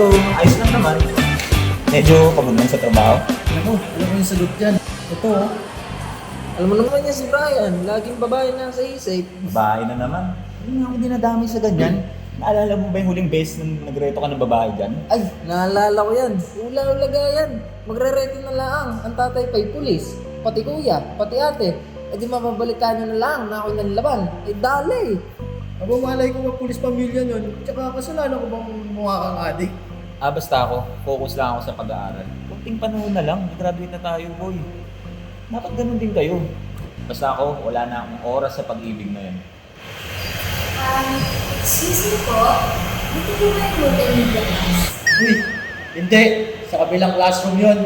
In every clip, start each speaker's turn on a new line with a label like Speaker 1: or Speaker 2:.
Speaker 1: Ito, ayos lang naman. Medyo pagod lang sa trabaho.
Speaker 2: Alam mo yung sagot dyan. Ito, oh. Alam mo naman niya si Brian, laging babae na sa isip.
Speaker 1: Babae na naman. Hindi nga ako dinadamay sa ganyan. Naalala mo ba yung huling beses nung nagreto ka ng babae dyan?
Speaker 2: Ay, naalala ko yan. Ula-ulaga yan. Magre-ready na lang. Ang tatay pa'y pulis. Pati kuya, pati ate. Eh di mababalikan nyo na lang na ako'y nanlaban. Eh dali.
Speaker 3: Aba, malay ko ba pulis pamilya nun? Tsaka kasalanan ko bang mukha kang adik?
Speaker 1: Basta ako. Focus lang ako sa pag-aaral. Kunting panahon na lang. Graduate na tayo, boy. Dapat ganun din kayo. Basta ako, wala na akong oras sa pag-ibig na yan.
Speaker 4: Excuse me po, dito po ba yung multimedia class?
Speaker 3: Uy, hindi. Sa kabilang classroom yun.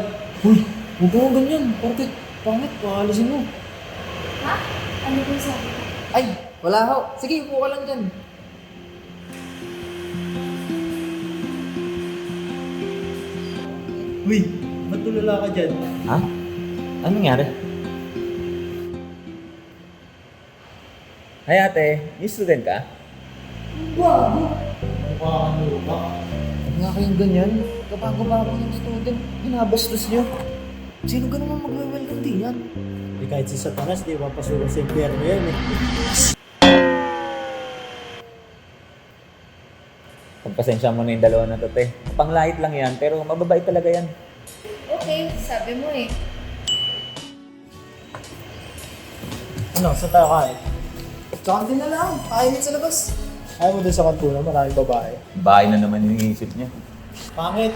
Speaker 2: Uy, huwag mo ganyan. Porkit, pangit, paalisin mo.
Speaker 4: Ha? Ano po yung sabi ko?
Speaker 2: Ay, wala ho. Sige, upo ka lang dyan.
Speaker 3: Uy, ba't tulala ka dyan?
Speaker 1: Ha? Anong nangyari? Hi ate, may student ka?
Speaker 4: Wow!
Speaker 3: Mukha kang lupa.
Speaker 2: Huwag nga kayong ganyan. Kabago-bago yung student. Binabastos nyo. Sino ka naman magwe-welcome din yan?
Speaker 3: Eh, kahit si Satanas, di ba pasukan sa impyerno yan eh.
Speaker 1: Pagpasensya mo na yung dalawa na to, te. Panglait lang yan, pero mababait talaga yan.
Speaker 4: Okay, sabi mo eh.
Speaker 3: Ano, saan tayo kain?
Speaker 2: Tsaka din na lang. Kainin sa labas.
Speaker 3: Ayaw mo dun sa kantunan, maraming babae.
Speaker 1: Bahay na naman yung iisip niya.
Speaker 3: Pangit.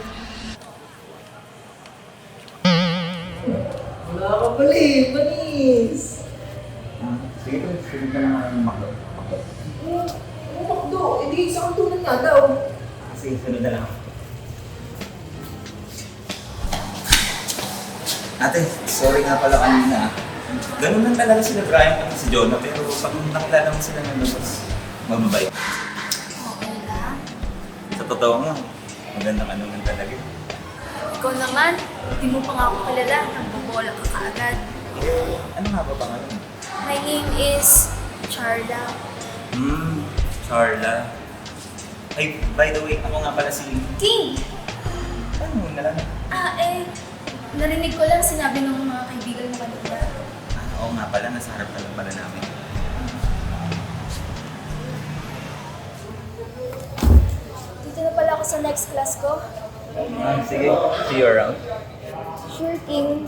Speaker 2: Wala ka pala eh. Manis.
Speaker 1: Sige to, sunod ka na nga yung makdo.
Speaker 2: Ano makdo? Hindi sa kantunan nga daw.
Speaker 1: Sige, sunod na lang. Ate, sorry nga pala kanina. Ganun lang talaga sila Brian at si Jonah, pero pag nakilala mo sila ng labas, mababait.
Speaker 4: Okay lang.
Speaker 1: Sa totoo nga, magandang ano lang talaga.
Speaker 4: Ikaw naman, hindi mo pa nga ako kilala. Nagbobola ka kaagad.
Speaker 1: Ano nga ba pangalan?
Speaker 4: My name is Charla.
Speaker 1: Charla. Ay, by the way, ako nga pala si...
Speaker 4: King!
Speaker 1: Ano mo na lang?
Speaker 4: Narinig ko lang sinabi ng mga kaibigan mo kanina.
Speaker 1: Oo nga pala, nasa harap ka lang pala namin.
Speaker 4: Dito na pala ako sa next class ko.
Speaker 1: Sige, see you around.
Speaker 4: Sure, King.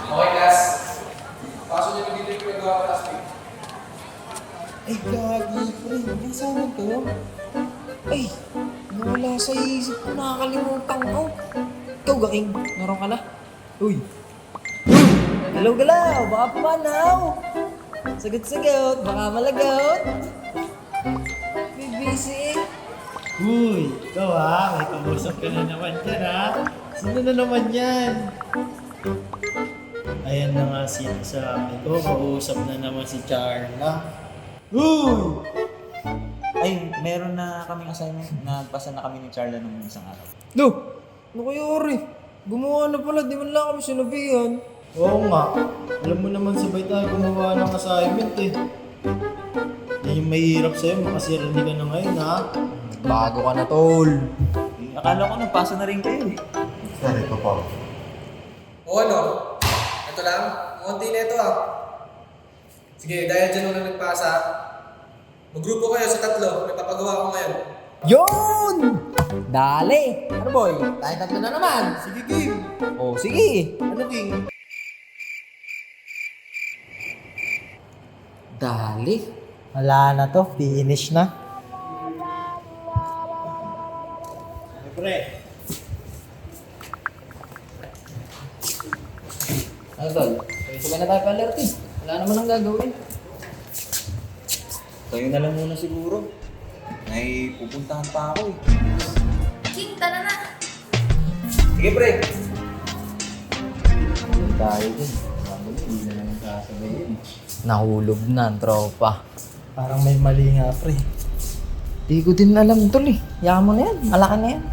Speaker 5: Okay, class. Pasok niyo dito yung pinagawa ko last week.
Speaker 2: Ay, gagi. Pre, hindi sana to. Ay, nawala sa isip ko. Nakakalimutan ko. Ikaw, Gaking. Naroon ka na? Uy. Hello, galaw. Baka pumanaw. Sagot-sagot. Baka malagot. May busy.
Speaker 3: Uy, ikaw ha, may kamusap ka na naman dyan ha. Sino na naman yan? Ayan na nga sinasabi ko, kausap na naman si Charla. Uy!
Speaker 1: Ay, meron na kaming assignment. Nagpasa na kami ni Charla nung isang araw.
Speaker 2: No! Ano kaya, Ori? Gumawa na pala. Di man lang kami sinabihan.
Speaker 3: Oo nga, alam mo naman sabay tayo gumawa ng assignment eh. Yan yung mahirap sa'yo, makasirani ka na ngayon ha.
Speaker 2: Bago ka na, tol.
Speaker 1: Eh, akala ko nagpasa na rin kayo eh.
Speaker 5: O ano? Ito lang? Konti na ito ah. Sige, dahil dyan nung nagpasa, maggrupo kayo sa tatlo. May papagawa ko ngayon.
Speaker 2: Yun! Dali! Ano, boy? Tayo tatlo na naman.
Speaker 3: Sige, game.
Speaker 2: Oh, sige.
Speaker 3: Ano, King?
Speaker 2: Dali.
Speaker 3: Wala na to, finish na. Pre,
Speaker 2: Ano, tol? Sabay na tayo pa alertin. Wala naman ang gagawin.
Speaker 1: Kayo na lang muna siguro. May pupuntahan pa ako eh.
Speaker 4: King, tara na.
Speaker 1: Sige pre!
Speaker 3: tayo dun. Hindi na naman kasabayin.
Speaker 2: Nahulog na ang tropa.
Speaker 3: Parang may mali nga, pre.
Speaker 2: Di ko din alam, tol eh. Yaman mo na yan. Malaki na yan.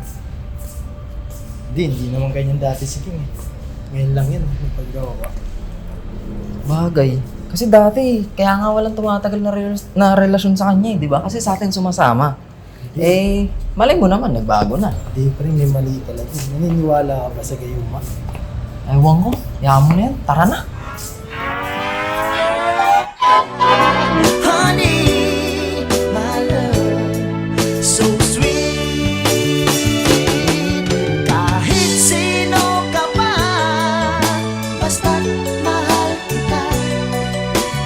Speaker 3: Hindi naman ganyan dati si King eh. Ngayon lang yun, yung paggawa.
Speaker 2: Bagay. Kasi dati, kaya nga walang tumatagal na relasyon sa kanya, di ba? Kasi sa atin sumasama. Eh, malay mo naman, nagbago na.
Speaker 3: Hindi pa rin, may mali talaga. Naniniwala ka ba sa gayuma?
Speaker 2: Ewan ko, yaman mo na yan, tara na.
Speaker 6: Honey, my love, so sweet. Kahit sino ka pa, basta't mahal kita.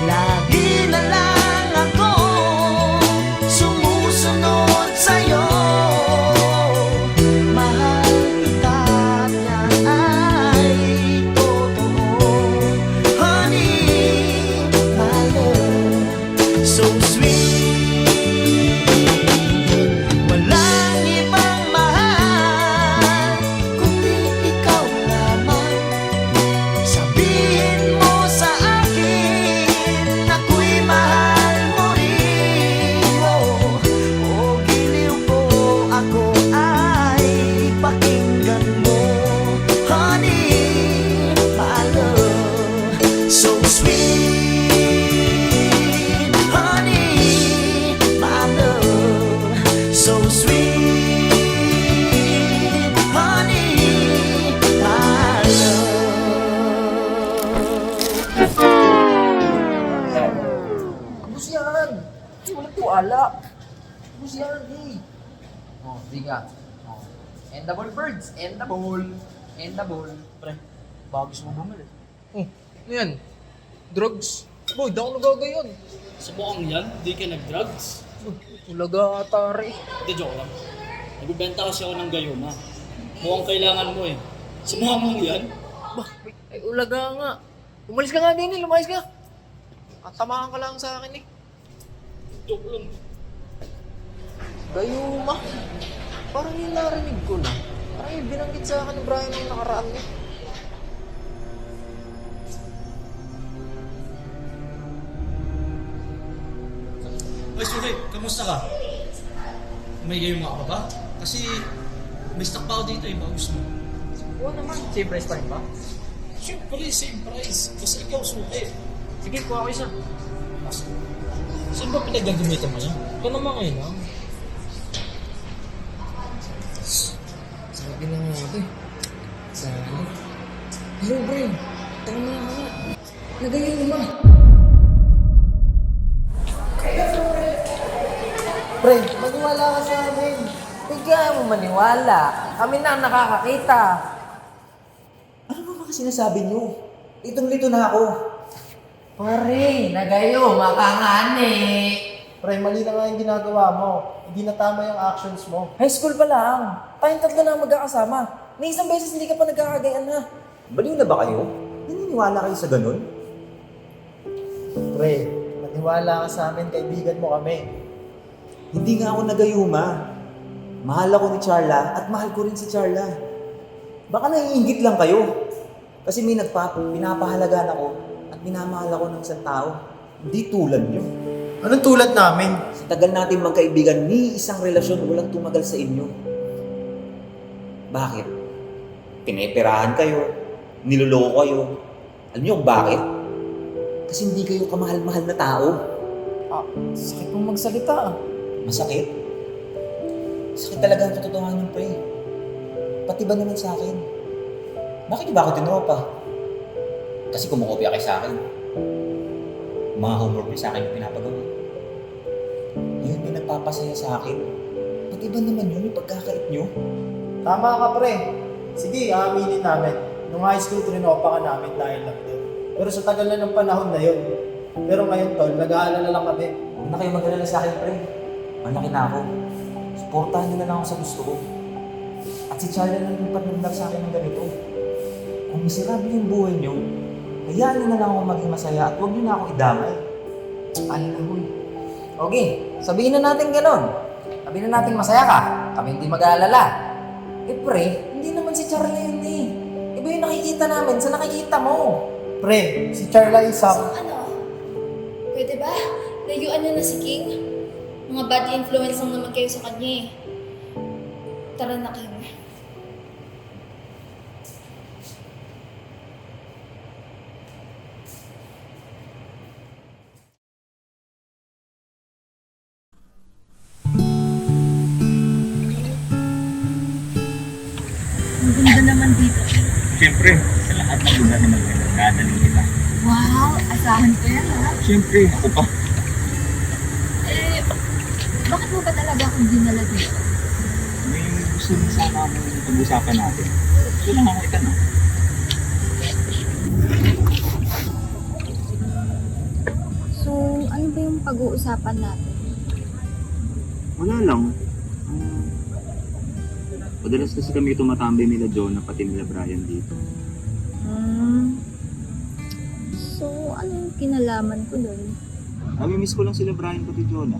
Speaker 6: Lagi na lang ako sumusunod sa'yo. Mahal kita at yan ay totoo. Honey, my love, so sweet. Walang ibang mahal kundi ikaw lamang. Sabihin mo sa akin ako'y mahal mo rin. Oh, giliw ko, ako ay pakinggan mo. Honey, my love, so sweet. Honey, my love, so sweet. Honey, my love.
Speaker 2: Abus yan! Ay, walang tuwala. Abus yan, eh. Oh, diga. Oh. Endable birds, endable. Endable.
Speaker 3: Pre, baka gusto mo bumalik.
Speaker 2: Ano yan? Drugs? Boy, di ako nagagayon.
Speaker 7: Sa mukhang yan, di ka nag-drugs.
Speaker 2: Ulaga atari.
Speaker 7: Hindi, joke lang. Nagbibenta kasi ako ng gayuma. Mukhang kailangan mo eh. Sa mukha mong yan,
Speaker 2: Bah, ay ulaga nga. Umalis ka nga din, lumayas ka. Tamaan ka lang sa akin eh.
Speaker 7: joke lang.
Speaker 2: Gayuma. Parang yung narinig ko na. Parang yung binanggit sa akin ni Brian nung nakaraan eh.
Speaker 8: Oy, Suki, kamusta ka? May gayuma ka pa ba? Kasi may stock pa ako dito eh, baka gusto mo.
Speaker 2: Oo naman. Same price pa rin ba?
Speaker 8: Siyempre, same price. Basta ikaw, Suki.
Speaker 2: Sige, kuha ko isa.
Speaker 8: Saan ba pinagagamitan mo yan? Ikaw naman ngayon lang.
Speaker 2: Sabi na nga ako eh. Sabi. Hello, Brian. Tama ka nga. Nagayuma. Pre, maniwala ka sa amin. Bigyan mo maniwala. Kami na ang nakakakita.
Speaker 1: Ano ba mga sinasabi niyo? Litong-lito na ako.
Speaker 2: Pare, nagayuma ka nga ni.
Speaker 3: Pre, mali na nga yung ginagawa mo. Hindi na tama yung actions mo.
Speaker 2: High school pa lang. Tayong tatlo na ang magkakasama. May isang beses hindi ka pa nagkakagayan ha.
Speaker 1: Baliw na ba kayo? Naniniwala kayo sa ganun?
Speaker 3: Pre, maniwala ka sa amin, kaibigan mo kami.
Speaker 1: Hindi nga ako nagayuma. Mahal ako ni Charla at mahal ko rin si Charla. Baka naiinggit lang kayo. Kasi may pinapahalagaan ako at minamahal ako ng isang tao. Hindi tulad nyo.
Speaker 3: Anong tulad namin?
Speaker 1: Sa tagal natin magkaibigan, ni isang relasyon walang tumagal sa inyo. Bakit? Pineperahan kayo, niloloko kayo. Alam niyo kung bakit? Kasi hindi kayo kamahal-mahal na tao.
Speaker 2: Sakit mong magsalita ah.
Speaker 1: Masakit? Sakit talaga ang katotohanan, pre. Pati ba naman sa akin? Bakit niyo ba ako tinropa? Kasi kumukopya kayo sa akin. Mga homework niyo sa akin yung pinapagawa. Yun yung nagpapasaya sa akin. Pati ba naman yun yung pagkakait niyo?
Speaker 3: Tama ka, pre. Sige, aaminin namin. Nung high school, trinopa ka namin dahil lang doon. Pero sa tagal na ng panahon na yun. Pero ngayon, tol, nag-aalala lang kami.
Speaker 1: Huwag na kayo mag-alala sa akin, pre. Malaki na ako. Supportahan niyo na lang ako sa gusto ko. At si Charlie na yung patnundag sa akin ng ganito. Kung miserable yung buhay niyo, hayaan niyo na lang ako maging masaya at huwag niyo na ako idamay.
Speaker 2: Alahoy. Okay, sabihin na natin gano'n. Sabihin na natin masaya ka. Kami hindi mag-aalala. Eh pre, hindi naman si Charlie yun eh. Iba yung nakikita namin sa nakikita mo.
Speaker 3: Pre, si Charla Isang.
Speaker 4: So ano? Pwede ba? Layuan niyo na si King? Mga bad influence lang naman kayo sa kanya eh. Tara na, King.
Speaker 1: siyempre, sa lahat ng lugar na maganda, dadalhin kita.
Speaker 4: Wow, asahan ko yan ha.
Speaker 1: Siyempre, ako pa.
Speaker 4: Eh, bakit mo ba talaga akong dinala dito?
Speaker 1: May gusto rin sana akong pag-usapan natin. Kailangan ko itanong.
Speaker 4: So, ano ba yung pag-uusapan natin?
Speaker 1: Wala lang. Madalas kasi kami tumatambay nila Jonah pati nila Brian dito.
Speaker 4: So, ano yung kinalaman ko dun?
Speaker 1: Nami-miss ko lang sila Brian pati Jonah.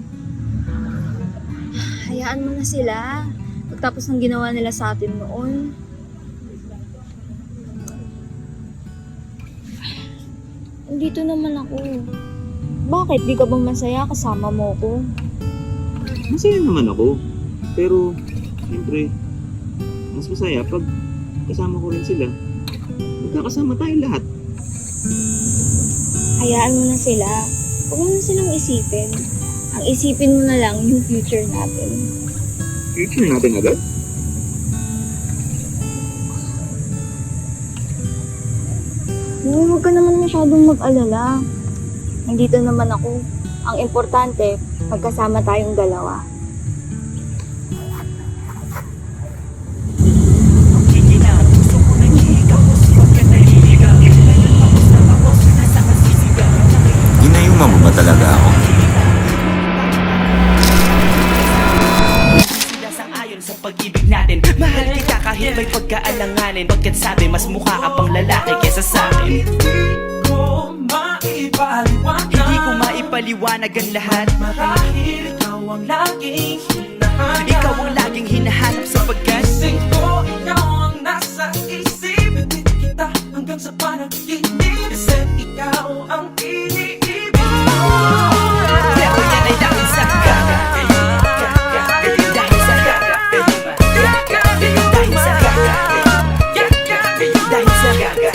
Speaker 4: Hayaan mo na sila. Pagtapos ng ginawa nila sa atin noon. Andito naman ako. Bakit? Di ka ba masaya kasama mo ko?
Speaker 1: Masaya naman ako. Pero, siyempre, mas masaya pag kasama ko rin sila. Magkakasama tayo lahat.
Speaker 4: Hayaan mo na sila. Huwag mo na silang isipin. Ang isipin mo na lang yung future natin.
Speaker 1: Future natin agad?
Speaker 4: Huwag ka naman masyadong mag-alala. Nandito naman ako. Ang importante, magkasama tayong dalawa.
Speaker 9: Inayuma mo ba talaga ako?
Speaker 6: Sila sang-ayon sa pag-ibig natin. Mahal kita kahit may pagkaalanganin. Bakit sabi mas mukha ka pang lalaki kesa sa akin? Hindi ko maipaliwanag ang lahat. Marahil ikaw ang laging hinahanap. Ikaw ang laging hinahanap sapagkat gising ko, ikaw ang nasa isip. Hindi kita hanggang sa panaginip. Kasi ikaw ang iniibig ko. Pero yan ay dahil sa gaga. Dahil sa gaga. Dahil sa gaga. Dahil sa gaga.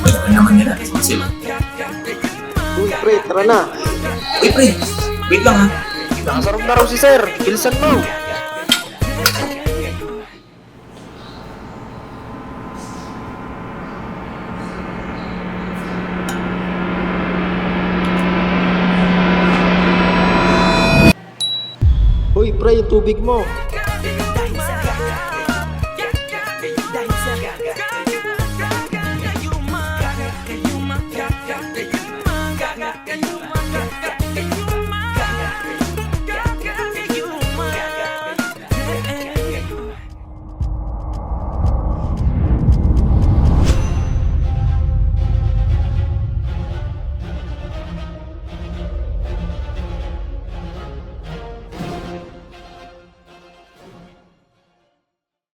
Speaker 1: Ano naman nila? Sila.
Speaker 3: Uy, pre, tara na.
Speaker 1: Uy, pre. Wait lang ha.
Speaker 3: Nakasarap na raw si sir. Bilisan mo. Uy, pre, yung tubig mo.